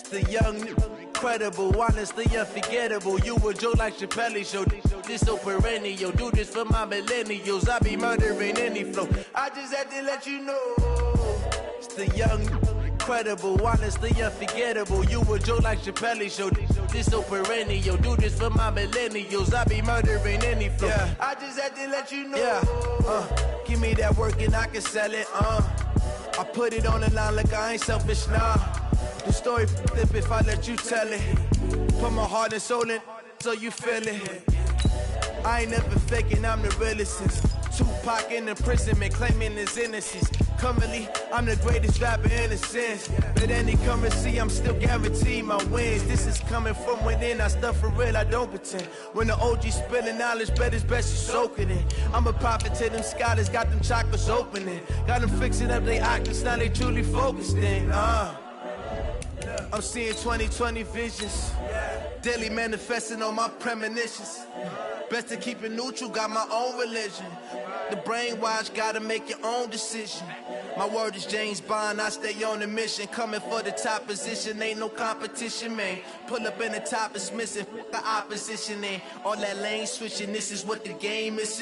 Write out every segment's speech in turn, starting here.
The young, incredible, honestly unforgettable. You a Joe like Chappelle show. This so perennial. Do this for my millennials. I be murdering any flow. I just had to let you know. It's the young, incredible, honestly unforgettable. You a Joe like Chappelle show. This so perennial. Do this for my millennials. I be murdering any flow. Yeah. I just had to let you know. Yeah. Give me that work and I can sell it. I put it on the line like I ain't selfish, nah. The story flip if I let you tell it. Put my heart and soul in so you feel it. I ain't never faking, I'm the realest. Tupac in imprisonment, claiming his innocence. Currently, I'm the greatest rapper in a sense. But any currency, I'm still guaranteed my wins. This is coming from within, I stuff for real, I don't pretend. When the OG spilling knowledge, bet it's best you soak it in. I'm a prophet to them scholars, got them chakras opening. Got them fixing up they octaves, now they truly focused in. I'm seeing 2020 visions, daily manifesting on my premonitions. Best to keep it neutral, got my own religion. The brainwash, gotta make your own decision. My word is James Bond, I stay on a mission. Coming for the top position, ain't no competition, man. Pull up in the top, it's missing, the opposition ain't. All that lane switching, this is what the game is.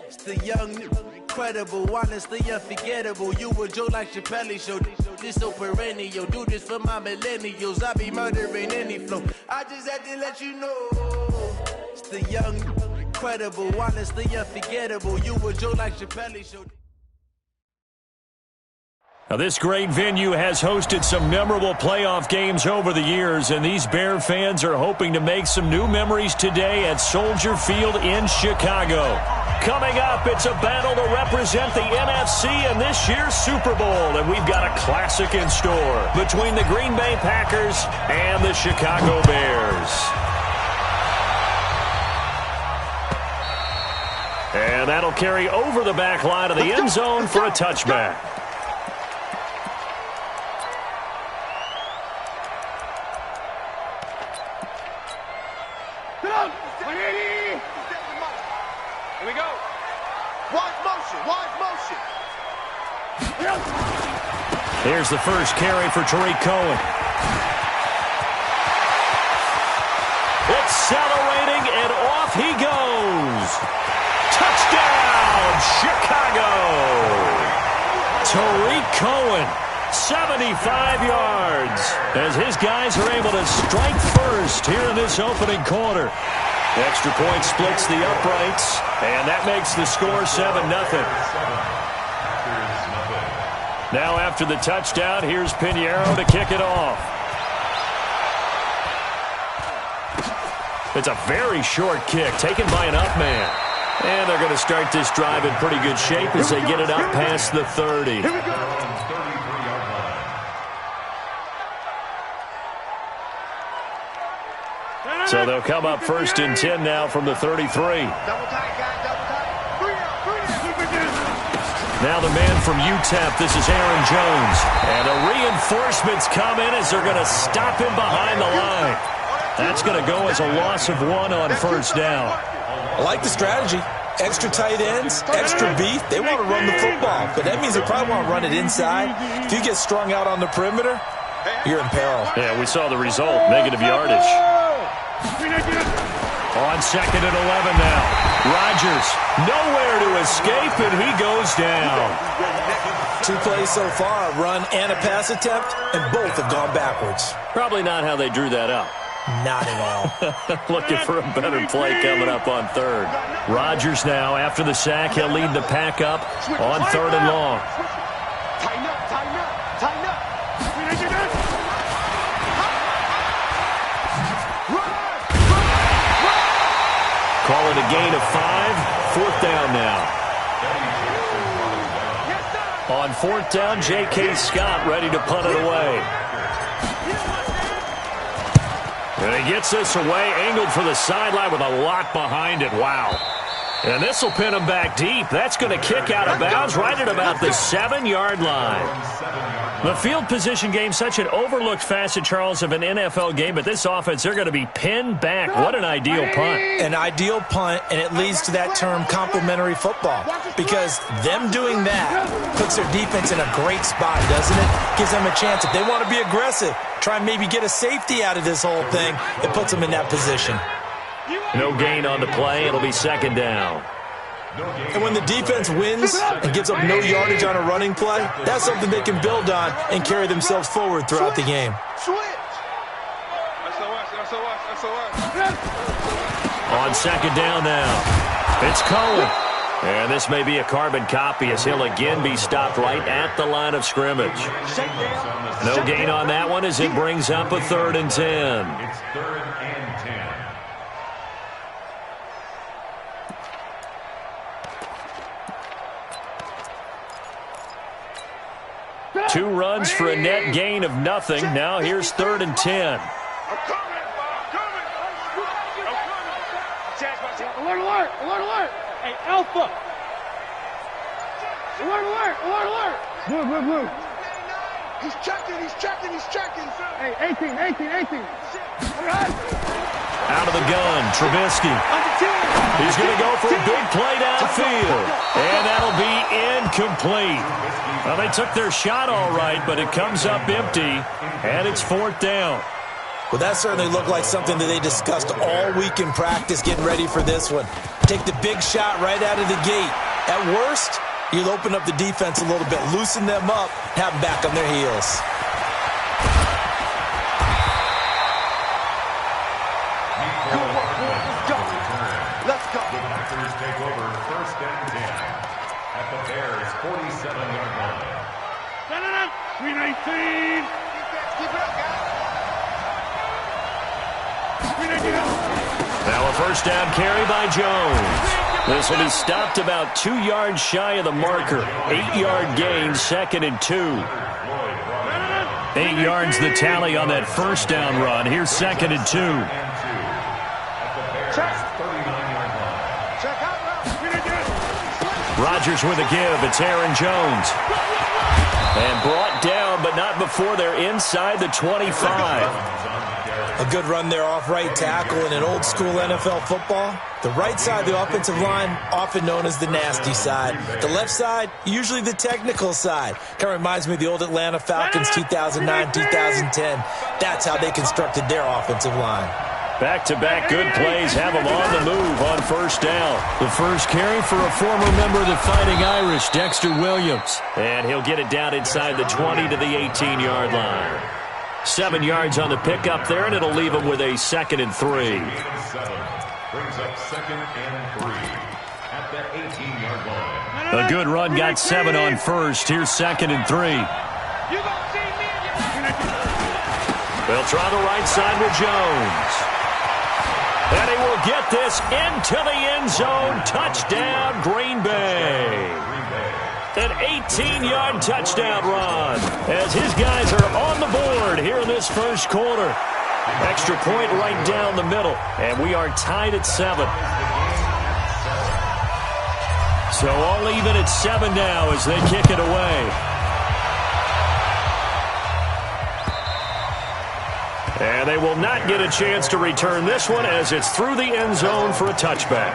It's the young, incredible, honestly unforgettable. You a Joe like Chappelle show. This so perennial. Do this for my millennials. I be murdering any flow. I just had to let you know. It's the young, incredible, honestly unforgettable. You a Joe like Chappelle show. Now, this great venue has hosted some memorable playoff games over the years, and these Bear fans are hoping to make some new memories today at Soldier Field in Chicago. Coming up, it's a battle to represent the NFC in this year's Super Bowl, and we've got a classic in store between the Green Bay Packers and the Chicago Bears. And that'll carry over the back line of the end zone for a touchback. Here we go. Wide motion. Here's the first carry for Tariq Cohen. Accelerating, and off he goes. Touchdown, Chicago. Tariq Cohen, 75 yards, as his guys are able to strike first here in this opening quarter. Extra point splits the uprights, and that makes the score 7-0. Now after the touchdown, here's Pinheiro to kick it off. It's a very short kick taken by an up man. And they're going to start this drive in pretty good shape as they get it up past the 30. So they'll come up first and 10 now from the 33. Now the man from UTEP, this is Aaron Jones. And the reinforcements come in as they're going to stop him behind the line. That's going to go as a loss of 1 on first down. I like the strategy. Extra tight ends, extra beef. They want to run the football, but that means they probably want to run it inside. If you get strung out on the perimeter, you're in peril. Yeah, we saw the result, negative yardage. On second and 11 now. Rodgers nowhere to escape, and he goes down. 2 plays so far, a run and a pass attempt, and both have gone backwards. Probably not how they drew that up. Not at all. Looking for a better play coming up on third. Rodgers now, after the sack, he'll lead the pack up on 3rd and long. Tighten up. Call it a gain of 5. 4th down now. On 4th down, J.K. Scott ready to punt it away. And he gets this away, angled for the sideline with a lot behind it. Wow. And this will pin him back deep. That's going to kick out of bounds right at about the 7-yard line. The field position game, such an overlooked facet, Charles, of an NFL game, but this offense, they're going to be pinned back. What an ideal punt. An ideal punt, and it leads to that term complementary football, because them doing that puts their defense in a great spot, doesn't it? Gives them a chance. If they want to be aggressive, try and maybe get a safety out of this whole thing. It puts them in that position. No gain on the play. It'll be second down. And when the defense wins and gives up no yardage on a running play, that's something they can build on and carry themselves forward throughout the game. On second down now, it's Cohen. And this may be a carbon copy as he'll again be stopped right at the line of scrimmage. No gain on that one as it brings up a 3rd and 10. It's 3rd and 10. 2 runs for a net gain of nothing. Now here's 3rd and 10. Alert, alert, alert, alert. Hey, Alpha. Alert, alert, alert, alert. Blue, blue, blue. He's checking, he's checking, he's checking. Hey, 18, 18, 18. Out of the gun, Trubisky. He's going to go for a big play downfield. And that'll be incomplete. Well, they took their shot all right, but it comes up empty, and it's 4th down. Well, that certainly looked like something that they discussed all week in practice getting ready for this one. Take the big shot right out of the gate. At worst, you'll open up the defense a little bit, loosen them up, have them back on their heels. Let's go. The Packers take over 1st and 10 at the Bears' 47-yard line. 319. Keep it up, guys. Now a 1st down carry by Jones. This will be stopped about 2 yards shy of the marker. 8-yard gain, 2nd and 2. 8 yards the tally on that 1st down run. Here's 2nd and 2. Rodgers with a give. It's Aaron Jones. And brought down, but not before they're inside the 25. A good run there off right tackle in an old-school NFL football. The right side of the offensive line, often known as the nasty side. The left side, usually the technical side. Kind of reminds me of the old Atlanta Falcons 2009, 2010. That's how they constructed their offensive line. Back-to-back good plays have them on the move on 1st down. The first carry for a former member of the Fighting Irish, Dexter Williams. And he'll get it down inside the 20 to the 18-yard line. 7 yards on the pickup there, and it'll leave them with a 2nd and 3. Brings up 2nd and 3 at the 18-yard line. A good run got 7 on 1st. Here's 2nd and 3. They'll try the right side with Jones. And he will get this into the end zone. Touchdown, Green Bay. An 18-yard touchdown run as his guys are on the board here in this 1st quarter. Extra point right down the middle, and we are tied at 7. So all even at 7 now as they kick it away. And they will not get a chance to return this one as it's through the end zone for a touchback.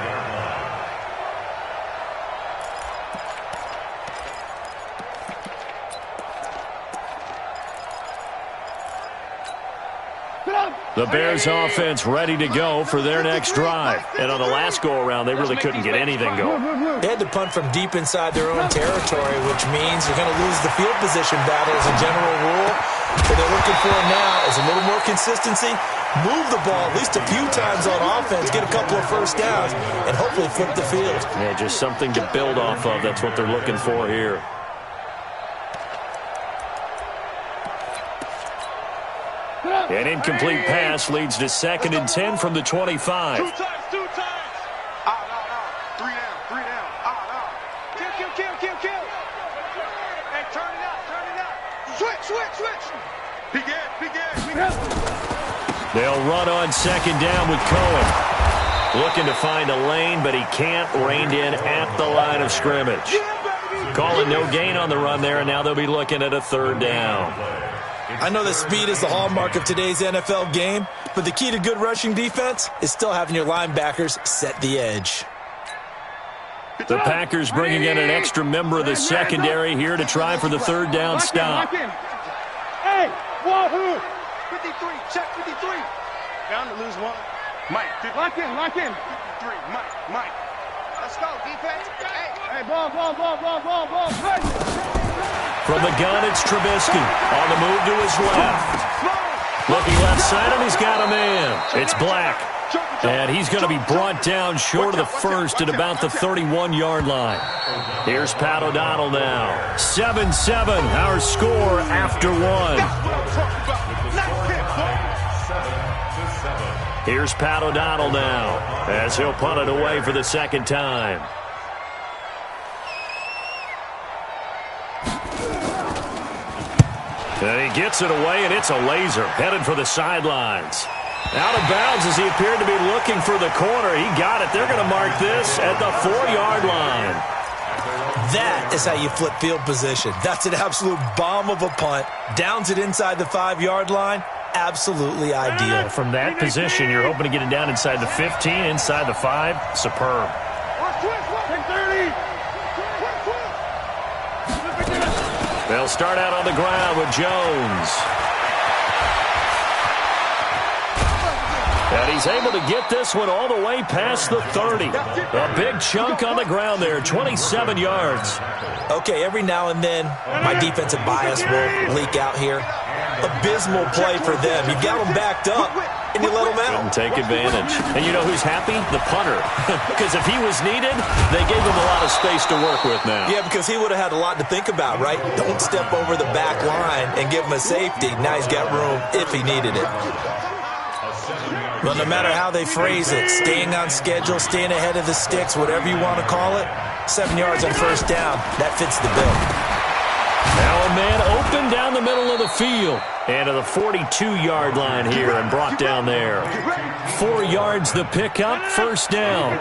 The Bears offense ready to go for their next drive. And on the last go-around, they really couldn't get anything going. They had to punt from deep inside their own territory, which means you're going to lose the field position battle as a general rule. What they're looking for now is a little more consistency, move the ball at least a few times on offense, get a couple of 1st downs, and hopefully flip the field. Yeah, just something to build off of. That's what they're looking for here. An incomplete pass leads to 2nd and 10 from the 25. 2 times, 2 times. Out. 3 down. Out. Kill. Hey, turn it up. Switch. Begin. They'll run on 2nd down with Cohen. Looking to find a lane, but he can't. Reined in at the line of scrimmage. Calling no gain on the run there, and now they'll be looking at a 3rd down. I know that speed is the hallmark of today's NFL game, but the key to good rushing defense is still having your linebackers set the edge. The Packers bringing in an extra member of the secondary here to try for the 3rd down stop. Hey, wahoo! 53. Check 53. Down to lose one. Mike, lock in. 53. Mike. Let's go, defense. Hey, ball. From the gun, it's Trubisky. On the move to his left. Looking left side, and he's got a man. It's Black. And he's going to be brought down short of the first at about the 31-yard line. Here's Pat O'Donnell now. 7-7, our score after one. Here's Pat O'Donnell now as he'll punt it away for the second time. And he gets it away, and it's a laser headed for the sidelines. Out of bounds as he appeared to be looking for the corner. He got it. They're going to mark this at the 4-yard line. That is how you flip field position. That's an absolute bomb of a punt. Downs it inside the 5-yard line. Absolutely ideal. From that position, you're hoping to get it down inside the 15, inside the 5. Superb. They'll start out on the ground with Jones. And he's able to get this one all the way past the 30. A big chunk on the ground there, 27 yards. Okay, every now and then, my defensive bias will leak out here. Abysmal play for them. You got them backed up, and you let them out. Couldn't take advantage. And you know who's happy? The punter. Because if he was needed, they gave him a lot of space to work with now. Yeah, because he would have had a lot to think about, right? Don't step over the back line and give him a safety. Now he's got room if he needed it. Well, no matter how they phrase it, staying on schedule, staying ahead of the sticks, whatever you want to call it, 7 yards on first down, that fits the bill. Now a man open down the middle of the field. And to the 42-yard line here and brought down there. 4 yards the pickup, first down.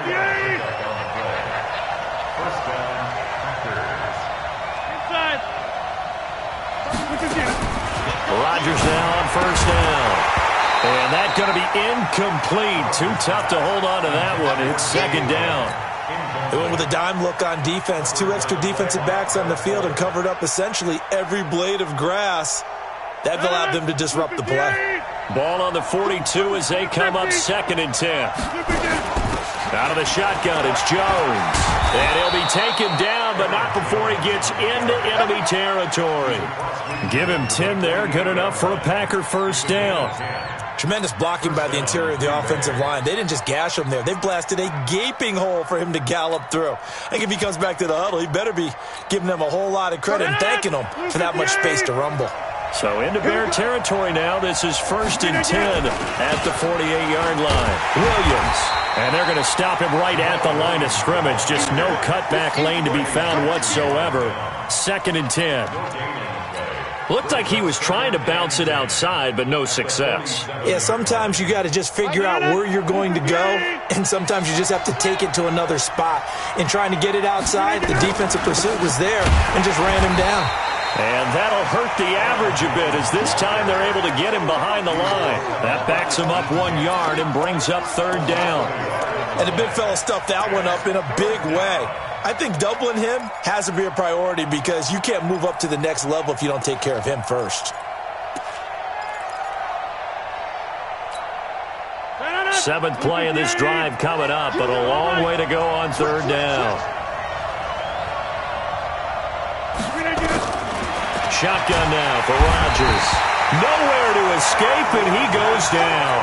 Rodgers now on first down. And that's going to be incomplete. Too tough to hold on to that one. It's second down. They went with a dime look on defense. 2 extra defensive backs on the field and covered up essentially every blade of grass. That allowed them to disrupt the play. Ball on the 42 as they come up 2nd and 10. Out of the shotgun, it's Jones. And he'll be taken down, but not before he gets into enemy territory. Give him 10 there. Good enough for a Packer first down. Tremendous blocking by the interior of the offensive line. They didn't just gash him there. They blasted a gaping hole for him to gallop through. I think if he comes back to the huddle, he better be giving them a whole lot of credit and thanking them for that much space to rumble. So into Bear territory now. This is 1st and 10 at the 48-yard line. Williams. And they're going to stop him right at the line of scrimmage. Just no cutback lane to be found whatsoever. 2nd and 10. Looked like he was trying to bounce it outside, but no success. Yeah, sometimes you got to just figure out where you're going to go, and sometimes you just have to take it to another spot. In trying to get it outside, the defensive pursuit was there and just ran him down. And that'll hurt the average a bit as this time they're able to get him behind the line. That backs him up 1 yard and brings up 3rd down. And the big fella stuffed that one up in a big way. I think doubling him has to be a priority because you can't move up to the next level if you don't take care of him first. 7th play in this drive coming up, but a long way to go on 3rd down. Shotgun now for Rodgers. Nowhere to escape, and he goes down.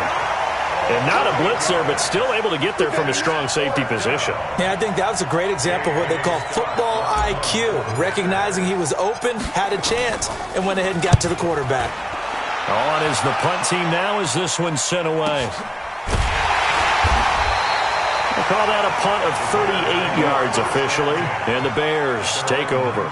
And not a blitzer, but still able to get there from a strong safety position. Yeah, I think that was a great example of what they call football IQ. Recognizing he was open, had a chance, and went ahead and got to the quarterback. On is the punt team now as this one's sent away. We'll call that a punt of 38 yards officially, and the Bears take over.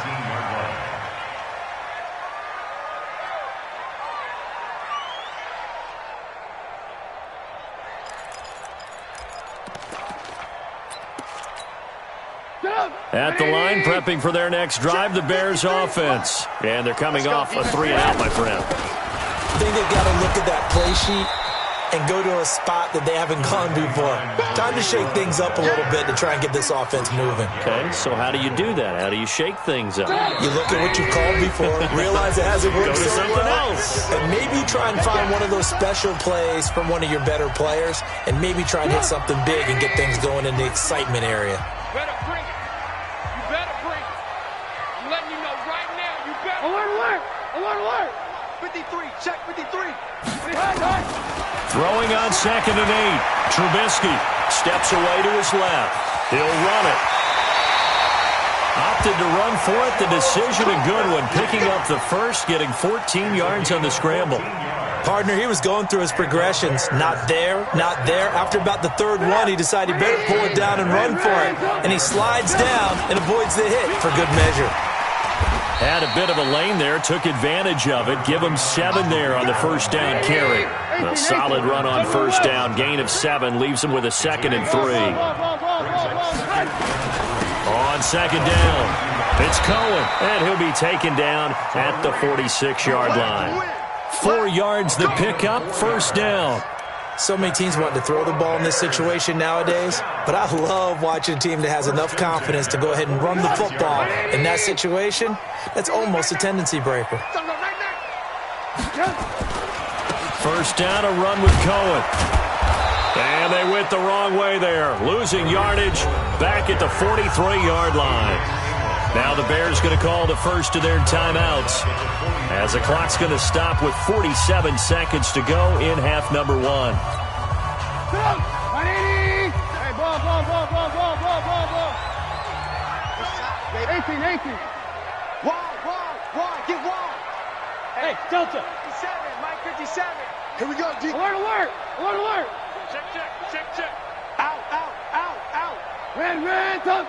At the line, prepping for their next drive, the Bears offense. And they're coming off a 3-and-out, my friend. I think they've got to look at that play sheet and go to a spot that they haven't gone before. Time to shake things up a little bit to try and get this offense moving. Okay, so how do you do that? How do you shake things up? You look at what you called before, realize it hasn't worked Go to so something well, else. and maybe try and find one of those special plays from one of your better players, and maybe try and hit something big and get things going in the excitement area. Better bring it. You better bring it. I'm letting you know right now, you better. Alert, alert! Alert, alert! 53, check 53. Throwing on 2nd and 8. Trubisky steps away to his left. He'll run it. Opted to run for it. The decision a good one. Picking up the first, getting 14 yards on the scramble. Partner, he was going through his progressions. Not there, not there. After about the third one, he decided he better pull it down and run for it. And he slides down and avoids the hit for good measure. Had a bit of a lane there, took advantage of it. Give him 7 there on the first down carry. A solid run on first down. Gain of 7 leaves him with a 2nd and 3. On 2nd down, it's Cohen, and he'll be taken down at the 46-yard line. 4 yards the pickup, first down. So many teams want to throw the ball in this situation nowadays, but I love watching a team that has enough confidence to go ahead and run the football. In that situation, that's almost a tendency breaker. First down, a run with Cohen. And they went the wrong way there, losing yardage back at the 43-yard line. Now the Bears going to call the first of their timeouts as the clock's going to stop with 47 seconds to go in half number 1. Hey, ball. 18. Wall, get wall. Hey, Delta. 57, Mike 57. Here we go, G. Alert. Check. Out. Ran, tough.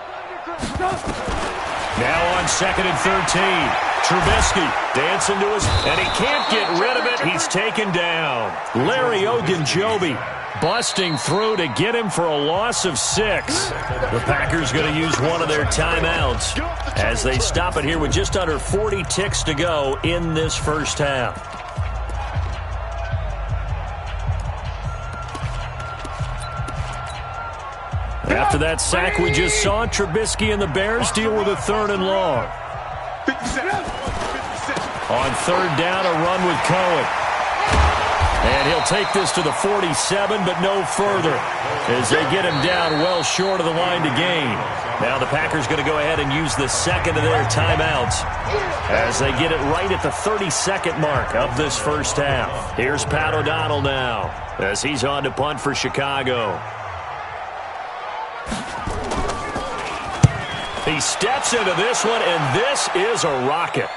Now on 2nd and 13. Trubisky dancing to his, and he can't get rid of it. He's taken down. Larry Ogunjobi busting through to get him for a loss of 6. The Packers going to use one of their timeouts as they stop it here with just under 40 ticks to go in this first half. After that sack we just saw, Trubisky and the Bears deal with a 3rd and long. 57. On 3rd down, a run with Cohen. And he'll take this to the 47, but no further as they get him down well short of the line to gain. Now the Packers going to go ahead and use the 2nd of their timeouts as they get it right at the 32nd mark of this first half. Here's Pat O'Donnell now as he's on to punt for Chicago. He steps into this one, and this is a rocket.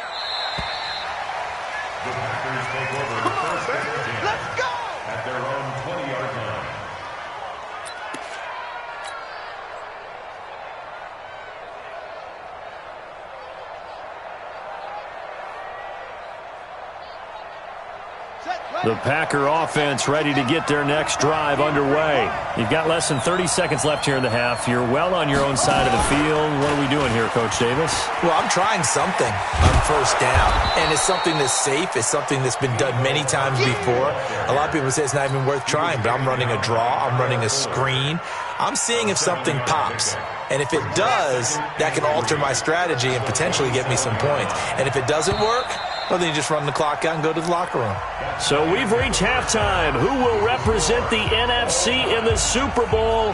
The Packers take over first and 10. Let's go! At their own 20-yard line. The Packer offense ready to get their next drive underway. You've got less than 30 seconds left here in the half. You're well on your own side of the field. What are we doing here, Coach Davis? Well, I'm trying something on first down, and it's something that's safe. It's something that's been done many times before. A lot of people say it's not even worth trying, but I'm running a draw. I'm running a screen. I'm seeing if something pops. And if it does, that can alter my strategy and potentially get me some points. And if it doesn't work, well, then you just run the clock out and go to the locker room. So we've reached halftime. Who will represent the NFC in the Super Bowl?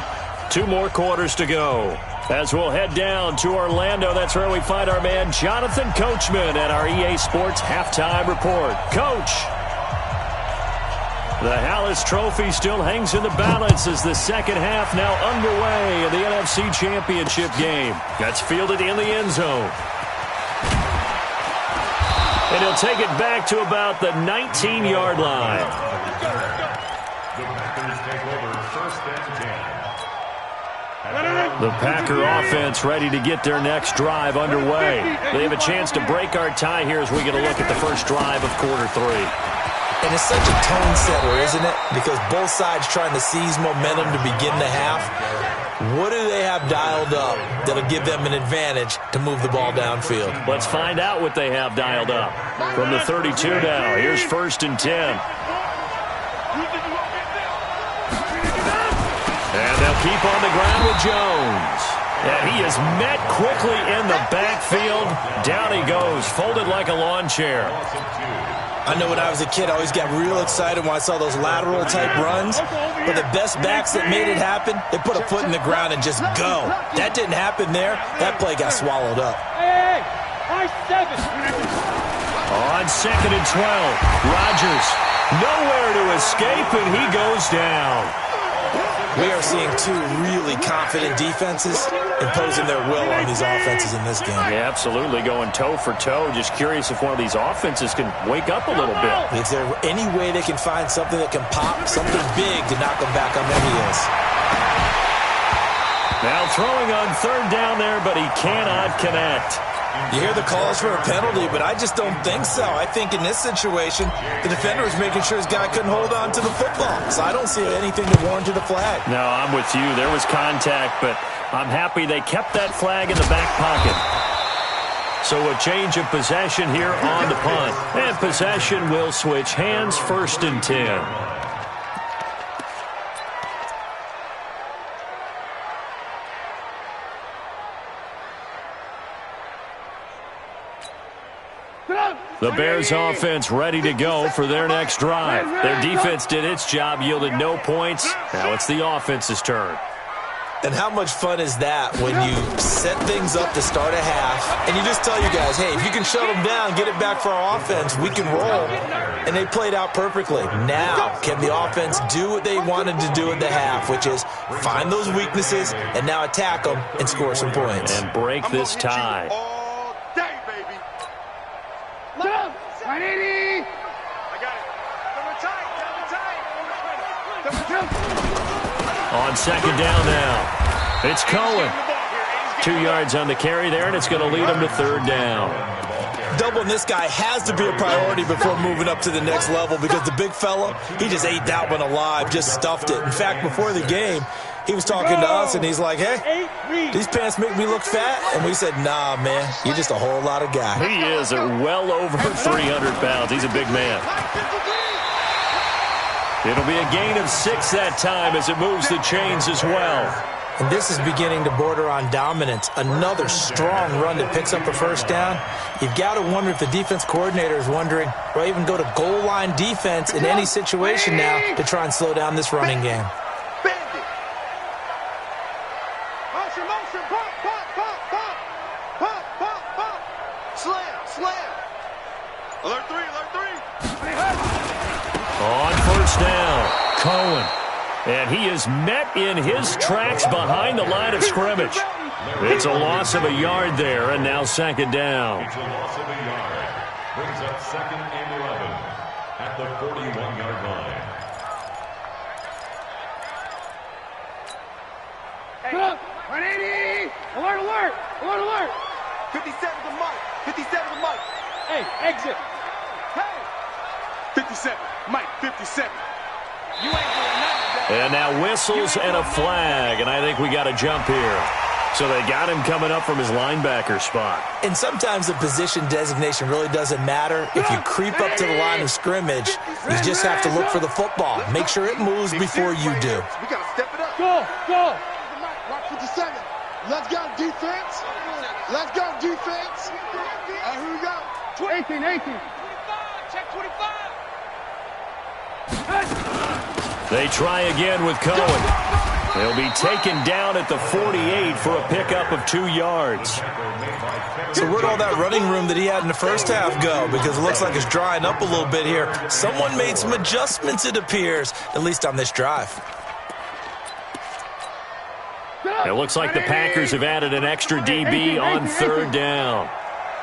2 more quarters to go. As we'll head down to Orlando, that's where we find our man Jonathan Coachman at our EA Sports Halftime Report. Coach, the Hallis Trophy still hangs in the balance as the second half now underway in the NFC Championship game. That's fielded in the end zone. And he'll take it back to about the 19-yard line. The Packers take over first and 10. The Packer offense ready to get their next drive underway. They have a chance to break our tie here as we get a look at the first drive of quarter 3. And it's such a tone setter, isn't it? Because both sides trying to seize momentum to begin the half. What do they have dialed up that'll give them an advantage to move the ball downfield? Let's find out what they have dialed up. From the 32 now, here's first and 10. They'll keep on the ground with Jones. And he is met quickly in the backfield. Down he goes, folded like a lawn chair. I know when I was a kid, I always got real excited when I saw those lateral-type runs. But the best backs that made it happen, they put a foot in the ground and just go. That didn't happen there. That play got swallowed up. Hey, 7. On 2nd and 12, Rodgers nowhere to escape, and he goes down. We are seeing two really confident defenses imposing their will on these offenses in this game. Yeah, absolutely, going toe for toe. Just curious if one of these offenses can wake up a little bit. Is there any way they can find something that can pop, something big to knock them back on their heels? Now throwing on 3rd down there, but he cannot connect. You hear the calls for a penalty, but I just don't think so. I think in this situation, the defender was making sure his guy couldn't hold on to the football. So I don't see anything to warrant a flag. No, I'm with you. There was contact, but I'm happy they kept that flag in the back pocket. So a change of possession here on the punt. And possession will switch hands, 1st and 10. The Bears offense ready to go for their next drive. Their defense did its job, yielded no points. Now it's the offense's turn. And how much fun is that when you set things up to start a half and you just tell you guys, hey, if you can shut them down, get it back for our offense, we can roll. And they played out perfectly. Now, can the offense do what they wanted to do at the half, which is find those weaknesses and now attack them and score some points. And break this tie. All day, baby. 180. I got it. Double tight. On 2nd down now, it's Cohen. 2 yards on the carry there, and it's going to lead him to 3rd down. Doubling this guy has to be a priority before moving up to the next level because the big fella, he just ate that one alive, just stuffed it. In fact, before the game, he was talking to us, and he's like, hey, these pants make me look fat. And we said, nah, man, you're just a whole lot of guy. He is at well over 300 pounds. He's a big man. It'll be a gain of 6 that time as it moves the chains as well. And this is beginning to border on dominance. Another strong run that picks up a 1st down. You've got to wonder if the defense coordinator is wondering, do I even go to goal line defense in any situation now to try and slow down this running game? On 1st down, Cohen. And he is met in his tracks behind the line of scrimmage. It's a loss of a yard there, and now 2nd down. It's a loss of a yard. Brings up 2nd and 11 at the 41-yard line. Hey, 180. Alert, alert. Alert, alert. 57 to Mike. 57 to Mike. Hey, exit. Hey. 57. Mike, 57. You ain't doing nothing. And now whistles and a flag, and I think we got a jump here. So they got him coming up from his linebacker spot. And sometimes the position designation really doesn't matter. If you creep up to the line of scrimmage, you just have to look for the football. Make sure it moves before you do. We got to step it up. Go, go. Rock 57. Let's go, defense. Let's go, defense. Here we go. 18, 18. 25, check 25. They try again with Cohen. They'll be taken down at the 48 for a pickup of 2 yards. So where'd all that running room that he had in the 1st half go? Because it looks like it's drying up a little bit here. Someone made some adjustments, it appears, at least on this drive. It looks like the Packers have added an extra DB on 3rd down.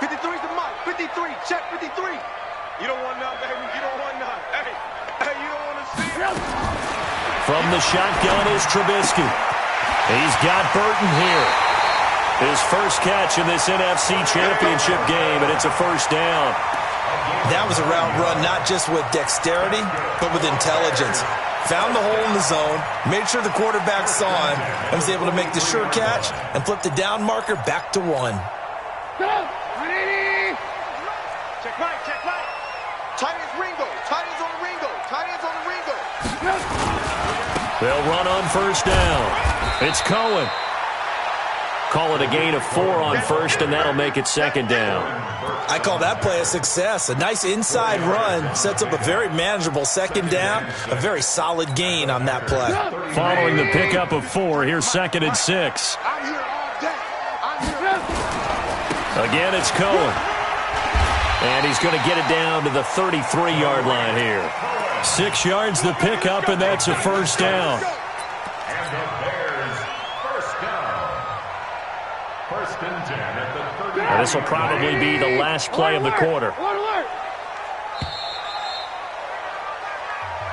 53's the Mike. 53. Check 53. You don't want none, baby. You don't want none. Hey, you don't want to see it. From the shotgun is Trubisky. He's got Burton here. His first catch in this NFC Championship game, and it's a 1st down. That was a route run not just with dexterity, but with intelligence. Found the hole in the zone, made sure the quarterback saw him, and was able to make the sure catch and flip the down marker back to 1. Go, 180. Check Mike. Tight ends Ringo. Tight ends on the Ringo. Tight ends on the Ringo. They'll run on first down. It's Cohen. Call it a gain of 4 on first, and that'll make it second down. I call that play a success. A nice inside run sets up a very manageable second down. A very solid gain on that play. Following the pickup of 4, here's 2nd and 6. I'm here all day. I'm here. Again, it's Cohen. And he's going to get it down to the 33-yard line here. 6 yards the pickup, and that's a first down. And the Bears first down. First and 10 at the 30. And this will probably be the last play of the quarter.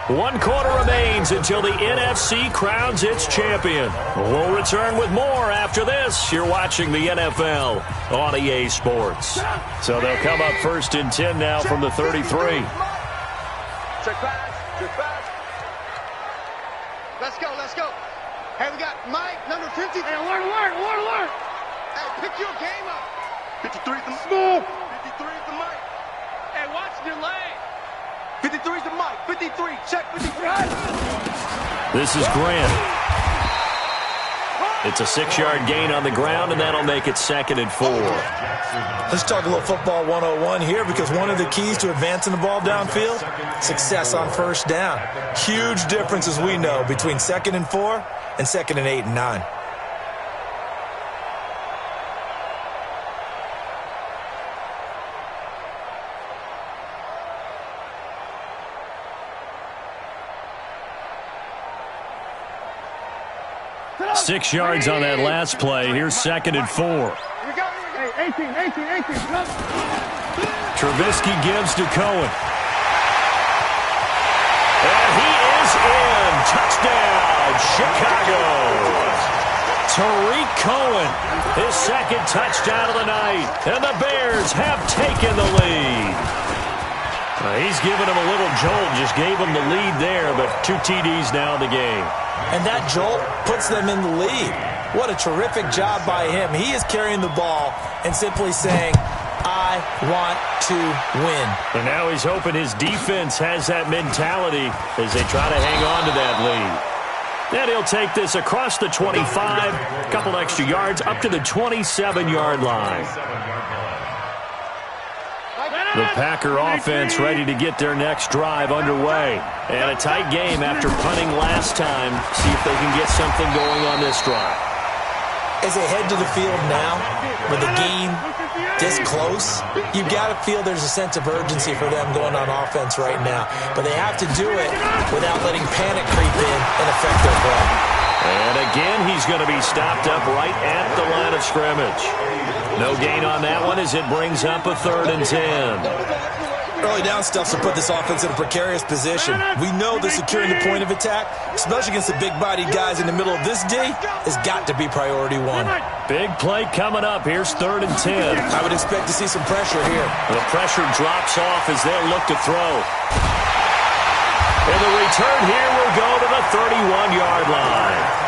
One quarter remains until the NFC crowns its champion. We'll return with more after this. You're watching the NFL on EA Sports. So they'll come up first and 10 now from the 33. Check pass. Check pass. Let's go, let's go. Hey, we got Mike, number 50. Hey, alert. Hey, pick your game up. 53 is the Smooth. 53 is the Mike. Hey, watch your leg. 53 is the Mike. 53. Check 53. This is Grant. It's a 6-yard gain on the ground, and that'll make it 2nd and 4. Let's talk a little football 101 here, because one of the keys to advancing the ball downfield, success on first down. Huge difference, as we know, between 2nd and 4 and 2nd and 8 and 9. Six yards on that last play. Here's 2nd and 4. Here we go. Hey, 18. Come. Trubisky gives to Cohen. And he is in. Touchdown, Chicago. Tariq Cohen, his 2nd touchdown of the night. And the Bears have taken the lead. He's given him a little jolt, just gave him the lead there, but 2 TDs now in the game. And that jolt puts them in the lead. What a terrific job by him. He is carrying the ball and simply saying, I want to win. And now he's hoping his defense has that mentality as they try to hang on to that lead. Then he'll take this across the 25, a couple extra yards, up to the 27-yard line. The Packer offense ready to get their next drive underway. And a tight game after punting last time. See if they can get something going on this drive. As they head to the field now, with the game this close, you've got to feel there's a sense of urgency for them going on offense right now. But they have to do it without letting panic creep in and affect their play. And again, he's going to be stopped up right at the line of scrimmage. No gain on that one as it brings up a 3rd and 10. Early down stuffs will put this offense in a precarious position. We know that securing the point of attack, especially against the big-bodied guys in the middle of this D, has got to be priority 1. Big play coming up. Here's 3rd and 10. I would expect to see some pressure here. The pressure drops off as they'll look to throw. And the return here will go to the 31-yard line.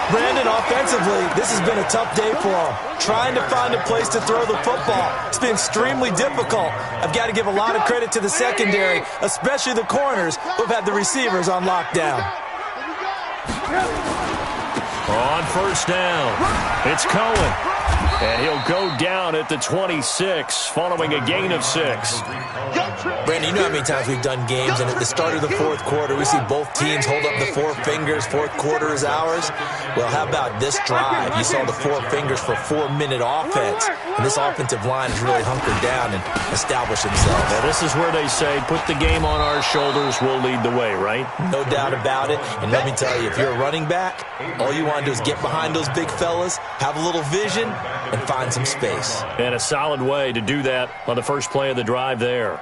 Brandon, offensively, this has been a tough day for him. Trying to find a place to throw the football. It's been extremely difficult. I've got to give a lot of credit to the secondary, especially the corners who've had the receivers on lockdown. On first down, it's Cohen. And he'll go down at the 26 following a gain of 6. Brandon, you know how many times we've done games, and at the start of the 4th quarter, we see both teams hold up the 4 fingers. 4th quarter is ours. Well, how about this drive? You saw the 4 fingers for 4-minute offense, and this offensive line has really hunkered down and established themselves. Now, this is where they say, put the game on our shoulders, we'll lead the way, right? No doubt about it. And let me tell you, if you're a running back, all you want to do is get behind those big fellas, have a little vision, and find some space. And a solid way to do that on the first play of the drive there.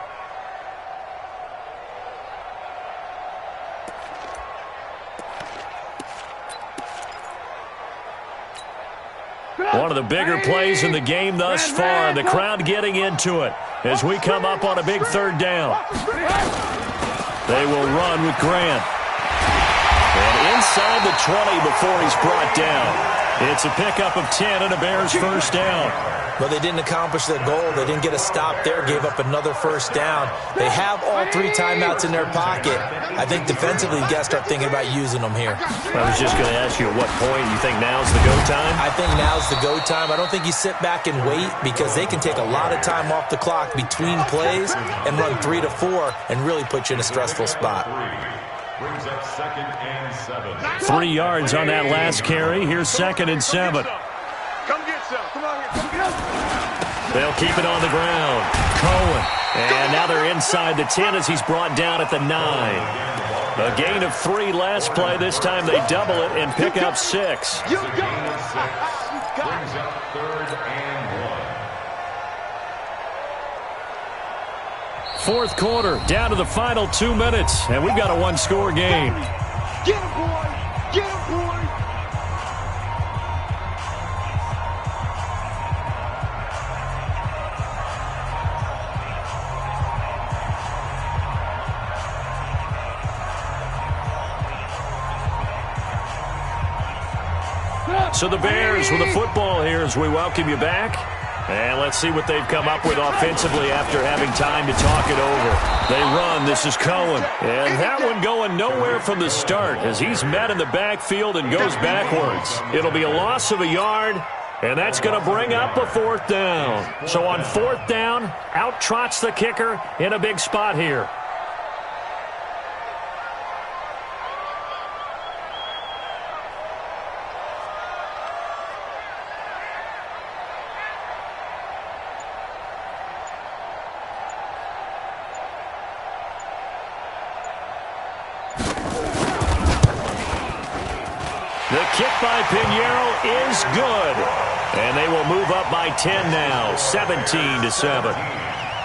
One of the bigger plays in the game thus far. The crowd getting into it as we come up on a big 3rd down. They will run with Grant. And inside the 20 before he's brought down. It's a pickup of 10 and a Bears first down. Well, they didn't accomplish their goal. They didn't get a stop there, gave up another first down. They have all 3 timeouts in their pocket. I think defensively, you got to start thinking about using them here. I was just going to ask you at what point you think now's the go time? I think now's the go time. I don't think you sit back and wait because they can take a lot of time off the clock between plays and run 3 to 4 and really put you in a stressful spot. Brings up 2nd and 7. 3 yards on that last carry. Here's 2nd and 7. Come get some. Come on here. Come get some. They'll keep it on the ground. Cohen. And now they're inside the 10 as he's brought down at the 9. A gain of 3 last play. This time they double it and pick up 6. You got it. Brings up 3rd and 1. Fourth quarter, down to the final 2 minutes, and we've got a 1-score game. Get him, boy! Get him, boy! So the Bears with the football here as we welcome you back. And let's see what they've come up with offensively after having time to talk it over. They run. This is Cohen. And that one going nowhere from the start as he's met in the backfield and goes backwards. It'll be a loss of a yard, and that's going to bring up a 4th down. So on 4th down, out trots the kicker in a big spot here. The kick by Pinheiro is good. And they will move up by 10 now, 17-7.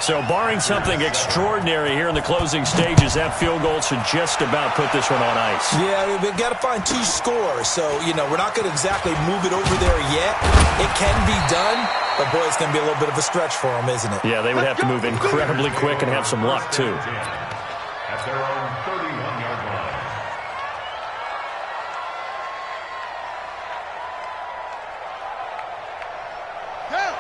So barring something extraordinary here in the closing stages, that field goal should just about put this one on ice. Yeah, we've got to find 2 scores. So, we're not going to exactly move it over there yet. It can be done, but, boy, it's going to be a little bit of a stretch for them, isn't it? Yeah, they would have to move incredibly quick and have some luck, too. At their own 31-yard line.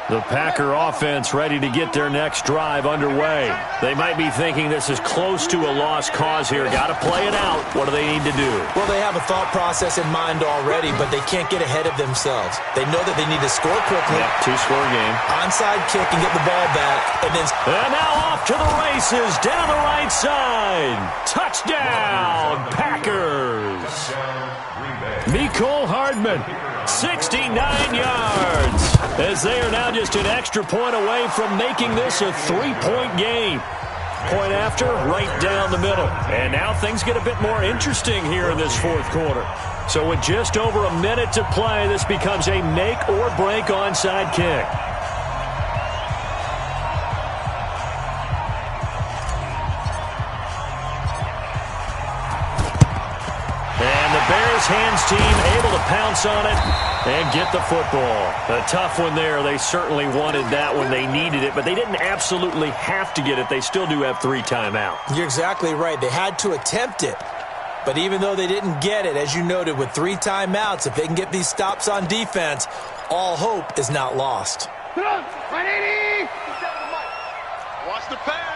The Packer offense ready to get their next drive underway. They might be thinking this is close to a lost cause here. Got to play it out. What do they need to do? Well, they have a thought process in mind already, but they can't get ahead of themselves. They know that they need to score quickly. Yeah, 2-score game. Onside kick and get the ball back. And now off to the races down the right side. Touchdown, Packers. Mecole Hardman, 69 yards. As they are now just an extra point away from making this a 3-point game. Point after, right down the middle. And now things get a bit more interesting here in this 4th quarter. So with just over a minute to play, this becomes a make-or-break onside kick. Bears hands team able to pounce on it and get the football. A tough one there. They certainly wanted that when they needed it, but they didn't absolutely have to get it. They still do have 3 timeouts. You're exactly right. They had to attempt it. But even though they didn't get it, as you noted, with 3 timeouts, if they can get these stops on defense, all hope is not lost. 180! Watch the pass.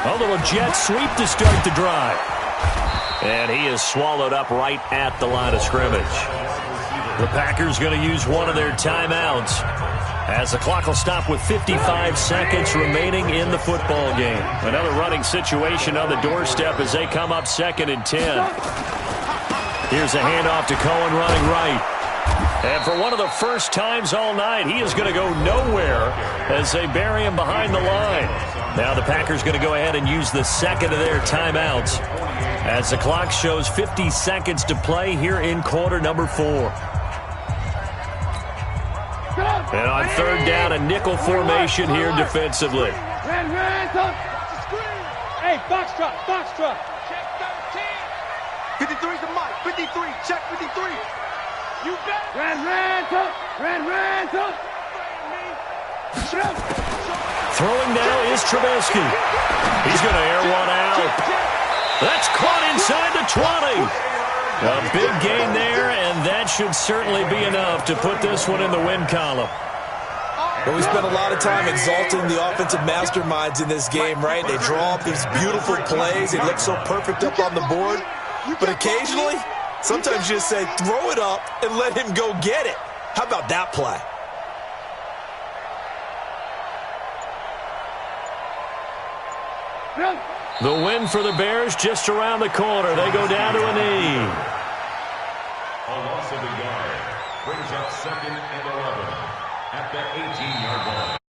A little jet sweep to start the drive. And he is swallowed up right at the line of scrimmage. The Packers going to use one of their timeouts as the clock will stop with 55 seconds remaining in the football game. Another running situation on the doorstep as they come up 2nd and 10. Here's a handoff to Cohen running right. And for one of the first times all night, he is going to go nowhere as they bury him behind the line. Now the Packers going to go ahead and use the 2nd of their timeouts as the clock shows 50 seconds to play here in quarter number 4. And on 3rd down, a nickel formation here defensively. Hey, box truck. Check 13. 53's the mic. 53. Check 53. You bet. Ran, tuck. Throwing now is Trubisky. He's going to air one out. That's caught inside the 20. A big gain there, and that should certainly be enough to put this one in the win column. Well, we spent a lot of time exalting the offensive masterminds in this game, right? They draw up these beautiful plays. They look so perfect up on the board. But occasionally, sometimes you just say, throw it up and let him go get it. How about that play? The win for the Bears just around the corner. They go down to a knee. A loss of a yard brings up 2nd and 11 at the 18-yard line.